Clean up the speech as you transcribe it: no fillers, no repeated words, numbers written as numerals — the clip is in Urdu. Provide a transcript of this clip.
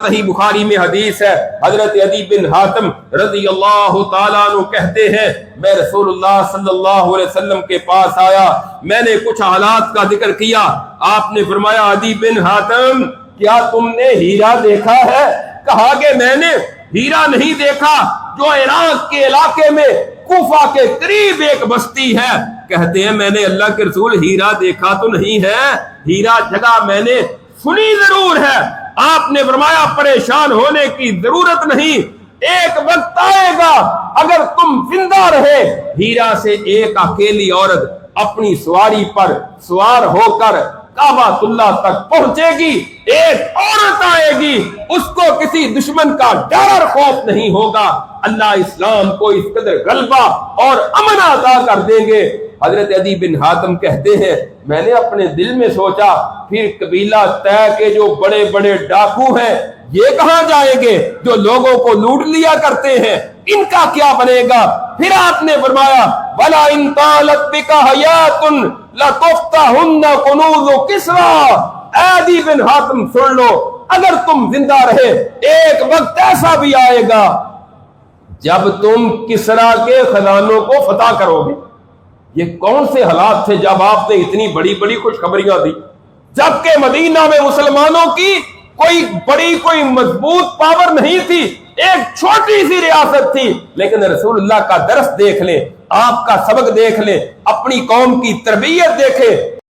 صحیح بخاری میں حدیث ہے، حضرت عدی بن حاتم رضی اللہ تعالیٰ عنہ کہتے ہیں میں رسول اللہ صلی اللہ علیہ وسلم کے پاس آیا، میں نے کچھ حالات کا ذکر کیا، آپ نے فرمایا عدی بن حاتم کیا تم نے ہیرا دیکھا ہے؟ کہا کہ میں نے ہیرا نہیں دیکھا، جو عراق کے علاقے میں کوفہ کے قریب ایک بستی ہے۔ کہتے ہیں میں نے اللہ کے رسول ہیرا دیکھا تو نہیں ہے، ہیرا جگہ میں نے سنی ضرور ہے۔ آپ نے فرمایا پریشان ہونے کی ضرورت نہیں، ایک وقت آئے گا اگر تم زندہ رہے، ہیرا سے ایک اکیلی عورت اپنی سواری پر سوار ہو کر کعبۃ اللہ تک پہنچے گی، ایک عورت آئے گی، اس کو کسی دشمن کا ڈر اور خوف نہیں ہوگا، اللہ اسلام کو اس قدر غلبہ اور امن عطا کر دیں گے۔ حضرت عدی بن حاتم کہتے ہیں میں نے اپنے دل میں سوچا پھر قبیلہ طے کے جو بڑے بڑے ڈاکو ہیں یہ کہاں جائیں گے جو لوگوں کو لوٹ لیا کرتے ہیں، ان کا کیا بنے گا؟ پھر آپ نے فرمایا وَلَا إِن طَالَتْ بِكَ حَيَاتٌ لَتُفْتَحُنَّ كُنُوزُ كِسْرَىٰ۔ اے عدی بن حاتم سن لو، اگر تم زندہ رہے ایک وقت ایسا بھی آئے گا جب تم کسرا کے خزانوں کو فتح کرو گے۔ یہ کون سے حالات تھے جب آپ نے اتنی بڑی بڑی خوشخبریاں دی، جبکہ مدینہ میں مسلمانوں کی کوئی مضبوط پاور نہیں تھی، ایک چھوٹی سی ریاست تھی، لیکن رسول اللہ کا درس دیکھ لیں، آپ کا سبق دیکھ لیں، اپنی قوم کی تربیت دیکھیں،